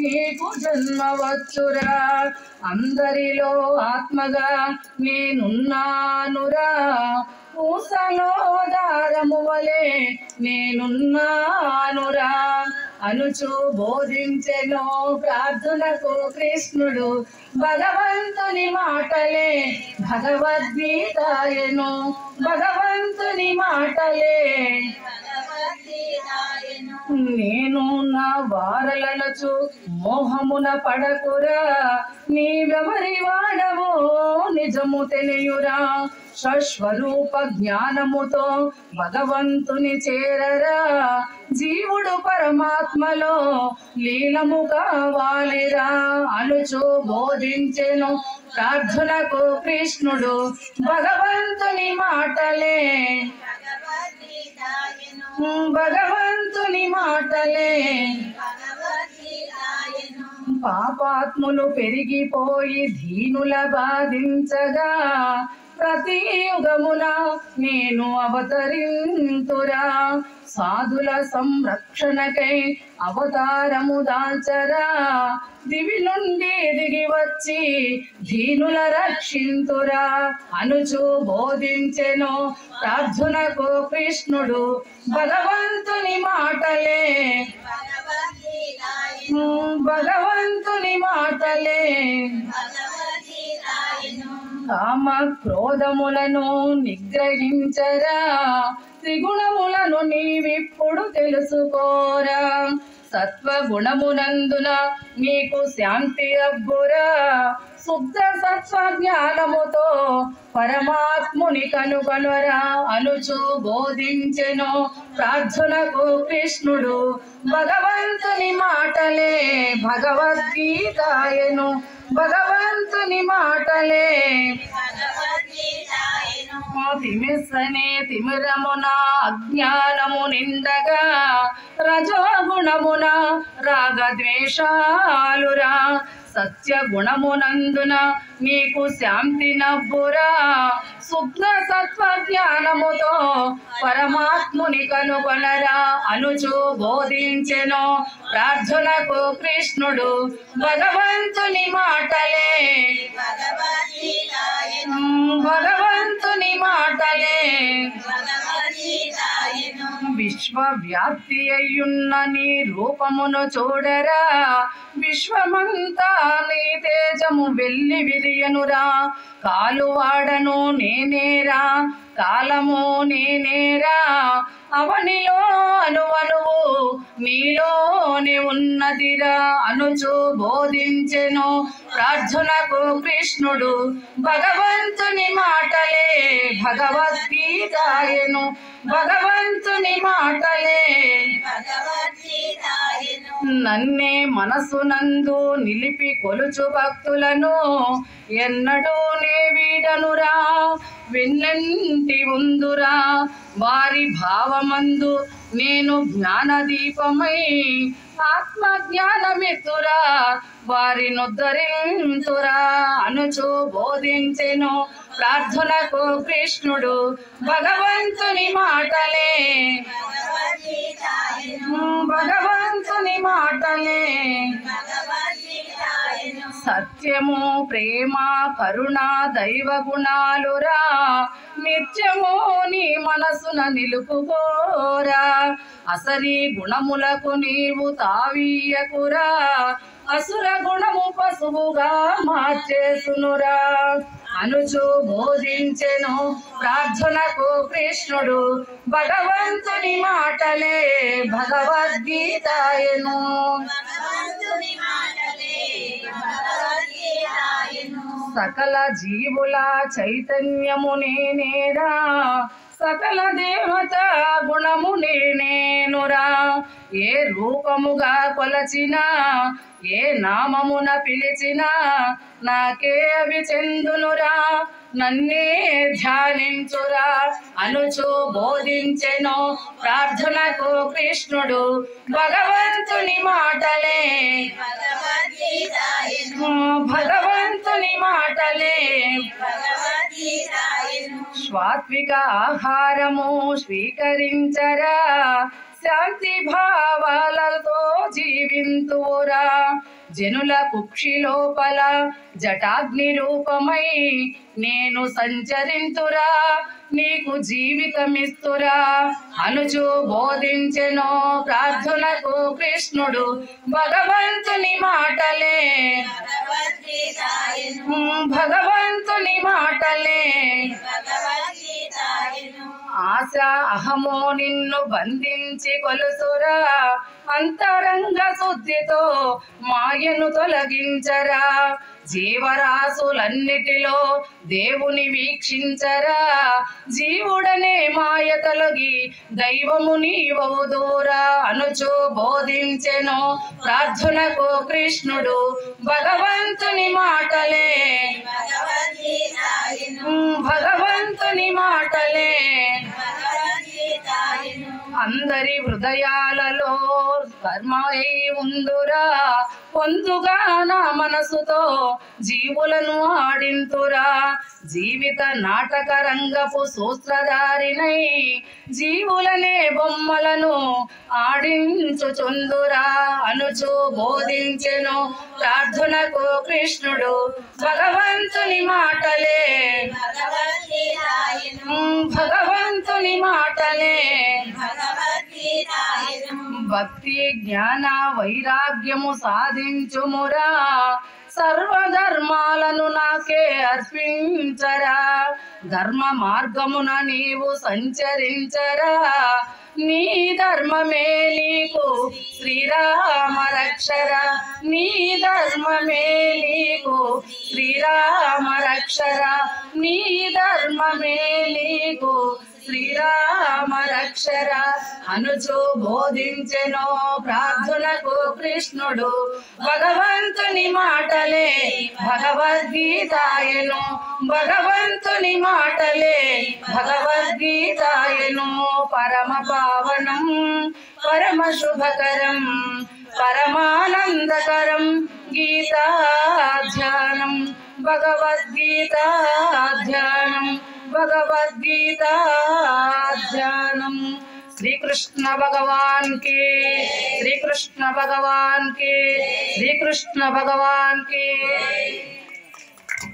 నీకు జన్మవచ్చురా అందరిలో ఆత్మగా నేనున్నానురా పూసలో దారము వలె నేనున్నానురా అనుచు బోధించెను ప్రార్థనకు కృష్ణుడు భగవంతుని మాటలే భగవద్గీతాయను భగవంతుని మాటలే నేను నా వారలనచు మోహమున పడకురా నీవెవరి వాడవో నిజము తెలియురా స్వస్వరూప జ్ఞానముతో భగవంతుని చేరరా జీవుడు పరమాత్మలో లీలము కావాలిరా అనుచు బోధించెను ప్రార్థనకు కృష్ణుడు భగవంతుని మాటలే భగవంతుని మాటలే పాపాత్ములు పెరిగిపోయి దీనుల బాధించగా ప్రతి యుగమున నేను అవతరింతురా సాధుల సంరక్షణకై అవతారము దాల్చరా దివి నుండి దిగి వచ్చి దీనుల రక్షింతురా అనుచు బోధించెను ప్రార్థనకు కృష్ణుడు భగవంతుని మాటలే భగవంతుని మాటలే కామ క్రోధములను నిగ్రహించరా త్రిగుణములను నీవిప్పుడు తెలుసుకోరా సత్వగుణమునందున నీకు శాంతి అబ్బురా శుద్ధ సత్వ జ్ఞానముతో పరమాత్ముని కనుగొనరా అనుచు బోధించెను ప్రార్థనకు కృష్ణుడు భగవంతుని మాటలే భగవద్గీతాయను భగవంతుని మాటలే తిమిస్సనే తిమిరమున అజ్ఞానము నిండగా రజోగుణమున రాగద్వేషాలురా సత్య గుణమునందున నీకు శాంతి నవ్వురా శుద్ధ సత్వ జ్ఞానముతో పరమాత్ముని కనుగొనరా అనుచు బోధించెను ప్రార్థనకు కృష్ణుడు భగవంతుని మాటలే భగవంతుని మాటలే విశ్వవ్యాప్తి అయ్యున్న నీ రూపమును చూడరా విశ్వమంతా నీ తేజము వెల్లి విరియనురా కాలువాడను నేనేరా కాలము నేనేరా అవనిలో అనువనువు నీలోనే ఉన్నదిరా అనుచు బోధించెను ప్రార్థనకు కృష్ణుడు భగవంతుని మాటలే భగవద్గీతాయను భగవంతుని మాటలే నన్నే మనసునందు నిలిపి కొలుచు భక్తులను ఎన్నడూ నే వీడనురా వెన్నంటి ఉందురా వారి భావమందు నేను జ్ఞానదీపమై ఆత్మ జ్ఞానమిత్తురా వారి నుద్ధరింతురా అనుచు బోధించెను ప్రార్థనకు కృష్ణుడు భగవంతుని మాటలే భగవంతుని మాటలే సత్యము ప్రేమ కరుణ దైవ గుణాలురా నిత్యము నీ మనసున నిలుపుకోరా అసలి గుణములకు నీవు తావీయకురా అసుర గుణము పశువుగా మార్చేసునురా అనుచు బోధించెను ప్రార్థనకు కృష్ణుడు భగవంతుని మాటలే భగవద్గీతాయను సకల జీవుల చైతన్యము నేనేరా సకల దేవత గుణము నేనేనురా ఏ రూపముగా కొలచినా ఏ నామమున పిలిచినా నాకే అవి చెందునురా నన్నే ధ్యానించురా అనుచు బోధించెను ప్రార్థనకు కృష్ణుడు భగవంతుని మాటలే భగవంతుని మాటలే సాత్విక ఆహారము స్వీకరించరా శాంతి భావాలతో జీవింతురా జనుల కుక్షి లోపల జటాగ్ని రూపమై నేను సంచరింతురా నీకు జీవితమిస్తురా అనుచు బోధించెను ప్రార్థనకు కృష్ణుడు భగవంతుని మాటలే భగవంతుని మాటలే ఆశ అహమో నిన్ను బంధించి కొలుసురా అంతరంగ శుద్ధితో మాయను తొలగించరా జీవరాశులన్నిటిలో దేవుని వీక్షించరా జీవుడనే మాయ తొలగి దైవము నీవవుదూరా అనుచు బోధించెను ప్రార్థనకు కృష్ణుడు భగవంతుని మాటలే భగవంతుని మాటలే అందరి హృదయాలలో కర్మై ఉందురా పొందుగా నా మనసుతో జీవులను ఆడింతురా జీవిత నాటక రంగపు సూత్రధారినై జీవులనే బొమ్మలను ఆడించుచుందురా అనుచు బోధించెను ప్రార్థనకు కృష్ణుడు భగవంతుని మాటలే భగవంతుని మాటలే భక్తి జ్ఞాన వైరాగ్యము సాధించుమురా సర్వధర్మాలను నాకే అర్పించరా ధర్మ మార్గమున నీవు సంచరించరా నీ ధర్మమే నీకు శ్రీరామ రక్షరా నీ ధర్మమే నీకు శ్రీరామ రక్షరా నీ ధర్మమే నీకు శ్రీరామ రక్షరా అనుచు బోధించెను ప్రార్థనకు కృష్ణుడు భగవంతుని మాటలే భగవద్గీతాయను భగవంతుని మాటలే భగవద్గీతాయను పరమ పావనం పరమ శుభకరం పరమానందకరం గీతాధ్యానం భగవద్గీతాధ్యానం भगवद्गीताध्यानम श्री कृष्ण भगवान के श्री कृष्ण भगवान के श्री कृष्ण भगवान के